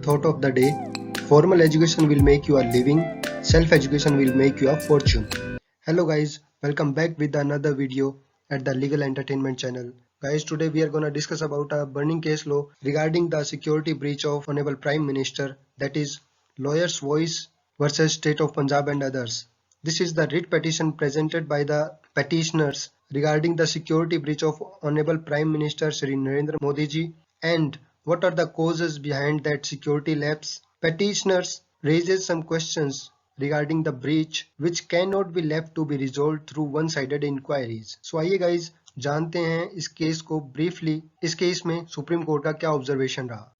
Thought of the day: formal education will make you a living, self-education will make you a fortune. Hello guys, welcome back with another video at the Legal Entertainment channel. Guys, today we are gonna discuss about a burning case law regarding the security breach of Honorable Prime Minister, that is Lawyers Voice versus State of Punjab and others. This is the writ petition presented by the petitioners regarding the security breach of Honorable Prime Minister Shri Narendra Modi ji, and what are the causes behind that security lapse. Petitioners raises some questions regarding the breach which cannot be left to be resolved through one-sided inquiries. So आइए guys जानते हैं इस case को briefly. इस case में supreme court का क्या observation रहा.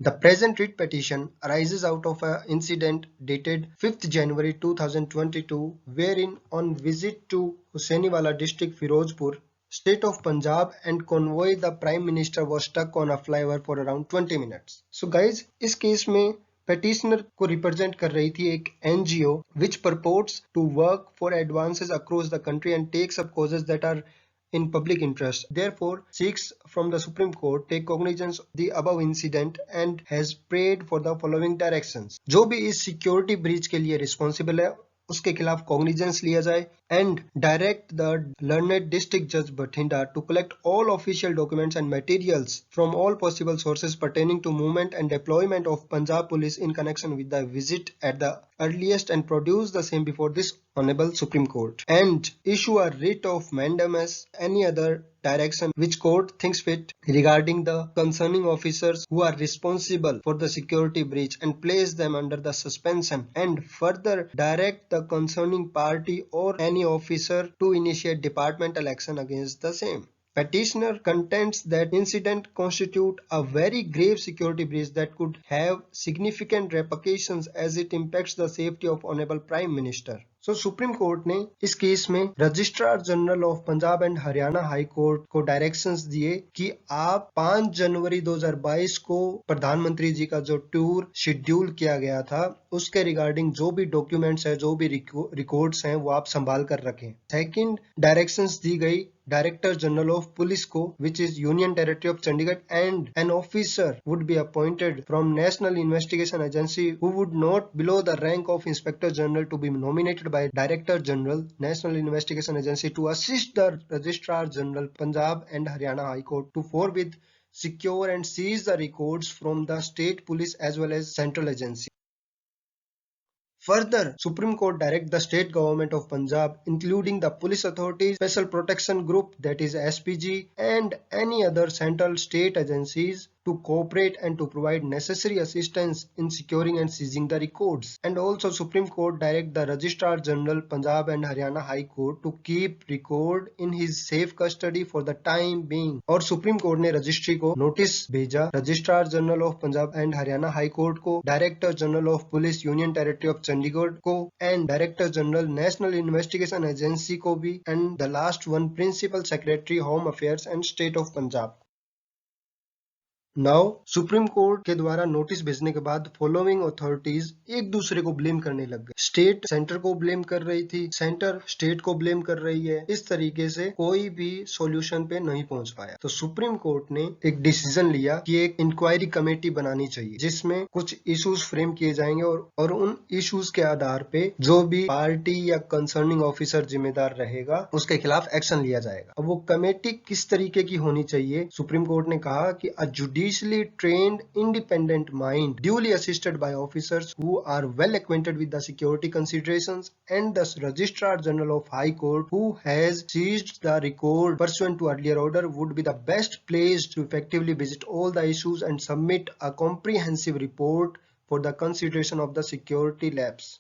The present writ petition arises out of an incident dated 5th January 2022, wherein on visit to Hussainiwala district Firozpur, state of Punjab and convoy, the Prime Minister was stuck on a flyover for around 20 minutes. So guys, इस case में petitioner को represent कर रही थी एक NGO which purports to work for advances across the country and takes up causes that are in public interest, therefore seeks from the Supreme Court take cognizance of the above incident and has prayed for the following directions. जो भी इस security breach के लिए responsible है उसके खिलाफ cognizance लिया जाए and direct the learned district judge Bathinda to collect all official documents and materials from all possible sources pertaining to movement and deployment of Punjab police in connection with the visit at the earliest and produce the same before this Honorable Supreme Court and issue a writ of mandamus any other direction which court thinks fit regarding the concerning officers who are responsible for the security breach and place them under the suspension and further direct the concerning party or any officer to initiate departmental action against the same. Petitioner contends that incident constitute a very grave security breach that could have significant repercussions as it impacts the safety of Honorable Prime Minister. So supreme court ने इस case में registrar general of Punjab and Haryana high court को directions दिए कि आप 5 जनवरी 2022 को प्रधानमंत्री जी का जो टूर शेड्यूल किया गया था उसके रिगार्डिंग जो भी डॉक्यूमेंट्स है, जो भी रिकॉर्ड्स हैं वो आप संभाल कर रखें. सेकंड डायरेक्शंस दी गई Director General of Police को, which is Union Territory of Chandigarh, and an officer would be appointed from National Investigation Agency who would not below the rank of Inspector General to be nominated by Director General National Investigation Agency to assist the Registrar General Punjab and Haryana High Court to forthwith secure and seize the records from the state police as well as central agency. Further, Supreme Court direct the state government of Punjab, including the police authorities, special protection group that is SPG, and any other central state agencies to cooperate and to provide necessary assistance in securing and seizing the records. And also Supreme Court direct the Registrar General Punjab and Haryana High Court to keep record in his safe custody for the time being. और supreme court ने registry को notice भेजा registrar general of Punjab and Haryana high court को, director general of police union territory of Chandigarh को and director general national investigation agency को भी, and the last one principal secretary home affairs and state of Punjab. Now supreme court के द्वारा notice भेजने के बाद following authorities एक दूसरे को ब्लेम करने लग गए. स्टेट सेंटर को ब्लेम कर रही थी, सेंटर स्टेट को ब्लेम कर रही है. इस तरीके से कोई भी सॉल्यूशन पे नहीं पहुंच पाया. तो सुप्रीम कोर्ट ने एक डिसीजन लिया कि एक इंक्वायरी कमेटी बनानी चाहिए जिसमें कुछ इश्यूज फ्रेम किए जाएंगे और उन इश्यूज के आधार पे जो भी पार्टी या कंसर्निंग ऑफिसर जिम्मेदार रहेगा उसके खिलाफ एक्शन लिया जाएगा. अब वो कमेटी किस तरीके की होनी चाहिए, सुप्रीम कोर्ट ने कहा कि judicially trained independent mind duly assisted by officers who are well acquainted with the security considerations and the registrar general of high court who has seized the record pursuant to earlier order would be the best place to effectively visit all the issues and submit a comprehensive report for the consideration of the security lapse.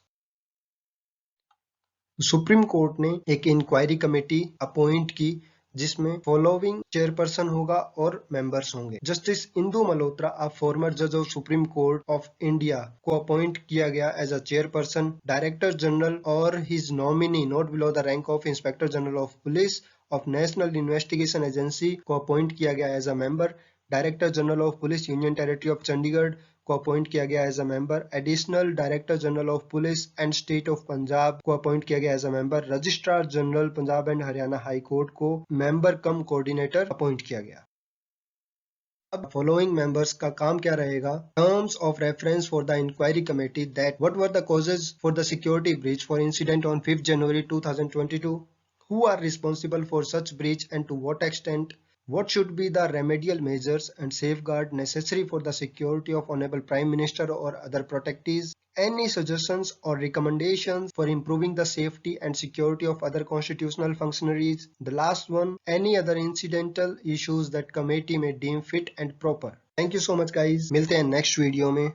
Supreme court ने एक inquiry committee appoint की जिसमें following chairperson होगा और members होंगे. Justice Indu Malhotra, a former जज of supreme court of India, को appoint किया गया as a chairperson. Director general और his nominee not below the rank of inspector general of police of national investigation agency को appoint किया गया as a member. Director general of police union territory of Chandigarh को appoint किया गया as a member, additional director general of police and state of Punjab को appoint किया गया as a member, registrar general Punjab and Haryana high court को member cum coordinator appoint किया गया। अब फॉलोइंग मेंबर्स का काम क्या रहेगा? Terms of reference for the inquiry committee, that what were the causes for the security breach for incident on 5 January 2022, who are responsible for such breach and to what extent, what should be the remedial measures and safeguard necessary for the security of Honorable Prime Minister or other protectees, any suggestions or recommendations for improving the safety and security of other constitutional functionaries. The last one, any other incidental issues that committee may deem fit and proper. Thank you so much guys. मिलते हैं next video में।